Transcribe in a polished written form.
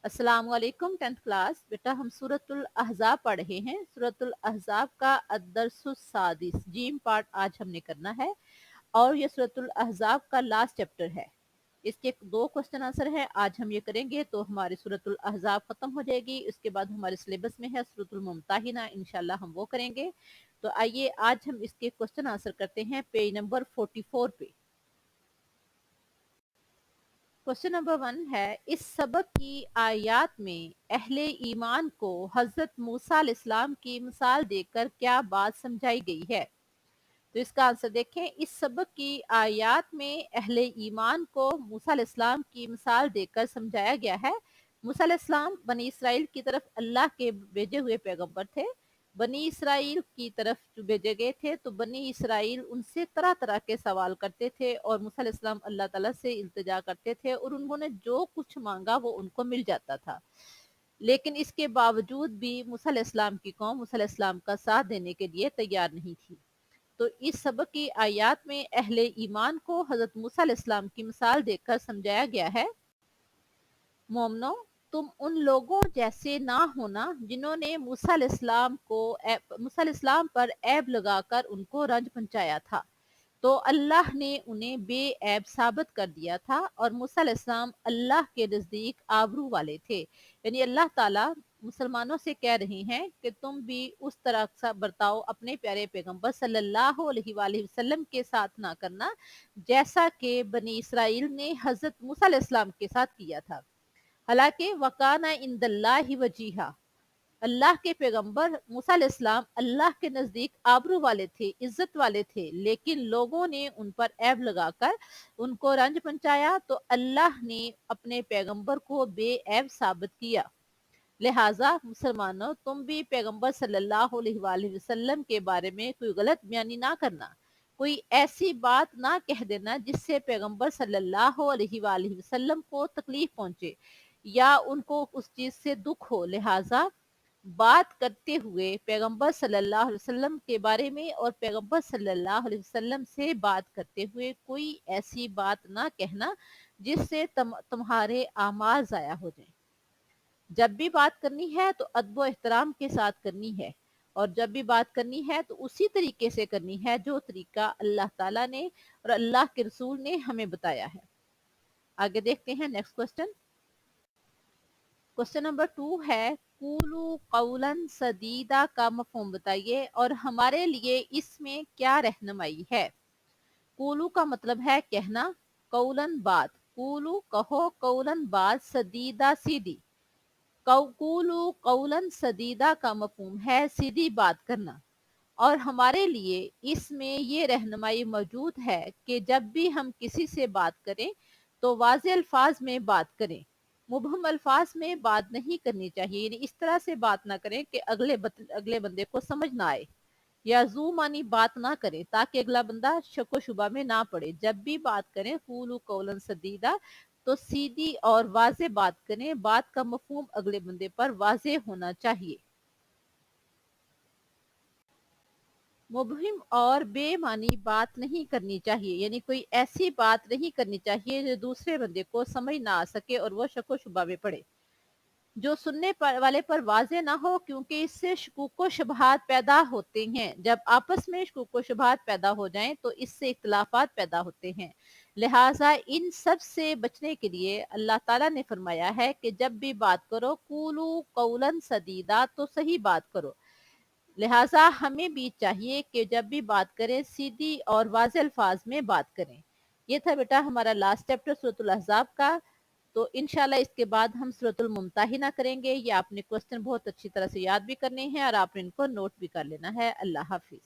अस्सलाम वालेकुम 10th class. बेटा हम सूरतुल अहज़ाब पढ़ रहे हैं। सूरतुल अहज़ाब का अद्दरसुस सादिस जीम पार्ट आज हमने करना है और ये सूरतुल अहज़ाब का लास्ट चैप्टर है। इसके 2 क्वेश्चन आंसर है, आज हम ये करेंगे तो हमारी सूरतुल अहज़ाब खत्म हो जाएगी। उसके बाद हमारे सिलेबस में है सूरतुल मुमताहिना, इंशाल्लाह हम वो करेंगे। तो आइए आज हम इसके क्वेश्चन आंसर करते हैं पेज नंबर 44 पे। क्वेश्चन नंबर 1 है, इस सबक की आयत में अहले ईमान को हजरत मूसा अलैहिस्सलाम की मिसाल देकर क्या बात समझाई गई है? तो इसका आंसर देखें। इस सबक की आयत में अहले ईमान को मूसा अलैहिस्सलाम की मिसाल देकर समझाया गया है। मूसा अलैहिस्सलाम बनी इसराइल की तरफ अल्लाह के भेजे हुए पैगंबर थे। बनी इसराइल की तरफ जो भेजे गए थे तो बनी इसराइल उनसे तरह तरह के सवाल करते थे और मूसा अलैहिस्सलाम अल्लाह ताला से इल्तिजा करते थे और उन्होंने जो कुछ मांगा वो उनको मिल जाता था। लेकिन इसके बावजूद भी मूसा अलैहिस्सलाम की कौम मूसा अलैहिस्सलाम का साथ देने के लिए तैयार नहीं थी। तो इस सबक की आयत में अहले ईमान को हजरत मूसा अलैहिस्सलाम की मिसाल देकर समझाया गया है। मोमनो, तुम उन लोगों जैसे ना होना जिन्होंने मूसा अलैहिस्सलाम पर ऐब लगाकर उनको रंज पहुंचाया था। तो अल्लाह ने उन्हें बेऐब साबित कर दिया था और मूसा अलैहिस्सलाम अल्लाह के नजदीक आबरू वाले थे। यानी अल्लाह ताला मुसलमानों से कह रहे हैं कि तुम भी उस तरह सा बर्ताव अपने प्यारे पैगंबर सल्लल्लाहु अलैहि वसल्लम के साथ ना करना जैसा कि बनी इसराइल ने हजरत मूसा अलैहिस्सलाम के साथ किया था। हालांकि वकाना इंदल्लाहि वजीहा, अल्लाह के पैगंबर मूसा अलैहिस्सलाम अल्लाह के नजदीक आबरू वाले थे, इज्जत वाले थे, लेकिन लोगों ने उन पर ऐब लगाकर उनको रंज पहुंचाया तो अल्लाह ने अपने पैगंबर को बेऐब साबित किया। लिहाजा मुसलमानों, तुम भी पैगंबर सल्लल्लाहु अलैहि वसल्लम के बारे में कोई गलत बयानी ना करना, कोई ऐसी बात ना कह देना जिससे पैगंबर सल्लल्लाहु अलैहि वसल्लम को तकलीफ पहुंचे या उनको उस चीज से दुख हो। लिहाजा बात करते हुए पैगंबर सल्लल्लाहु अलैहि वसल्लम के बारे में और पैगंबर सल्लल्लाहु अलैहि वसल्लम से बात करते हुए कोई ऐसी बात ना कहना जिससे तुम्हारे आमाल जाया हो जाए। जब भी बात करनी है तो अदब एहतराम के साथ करनी है और जब भी बात करनी है तो उसी तरीके से करनी है जो तरीका अल्लाह ताला ने और अल्लाह के रसूल ने हमें बताया है। आगे देखते हैं नेक्स्ट क्वेश्चन। क्वेश्चन नंबर 2 है, कूलू कौलन सदीदा का मफहूम बताइए और हमारे लिए इसमें क्या रहनुमाई है। कूलू का मतलब है कहना, कौलन बात, कूलू कहो, कौलन बात, सदीदा सीधी। कौलू कौलन सदीदा का मफहूम है सीधी बात करना और हमारे लिए इसमें ये रहनुमाई मौजूद है कि जब भी हम किसी से बात करें तो वाज़े अल्फाज में बात करें, मुबहम अल्फाज में बात नहीं करनी चाहिए। यानी इस तरह से बात ना करें कि अगले बंदे को समझ ना आए या जू मानी बात ना करें ताकि अगला बंदा शक शुबा में ना पड़े। जब भी बात करें कूलू कौलन सदीदा तो सीधी और वाज़े बात करें, बात का मफहूम अगले बंदे पर वाज़े होना चाहिए। मुबहिम और बेमानी बात नहीं करनी चाहिए, यानी कोई ऐसी बात नहीं करनी चाहिए जो दूसरे बंदे को समझ ना आ सके और वो शक शुबा में पड़े, जो सुनने वाले पर वाजे ना हो, क्योंकि इससे शकूक शुबहात पैदा होते हैं। जब आपस में शकूक शुबहात पैदा हो जाएं तो इससे इख्तलाफात पैदा होते हैं। लिहाजा इन सब से बचने के लिए अल्लाह ताला ने फरमाया है कि जब भी बात करो कूलू कौलन सदीदा, तो सही बात करो। लिहाजा हमें भी चाहिए कि जब भी बात करें सीधी और वाज़ेह अल्फाज में बात करें। ये था बेटा हमारा लास्ट चैप्टर सूरतुल अहज़ाब का। तो इंशाल्लाह इसके बाद हम सूरतुल मुमताहिना करेंगे। ये आपने क्वेश्चन बहुत अच्छी तरह से याद भी करने हैं और आपने इनको नोट भी कर लेना है। अल्लाह हाफिज।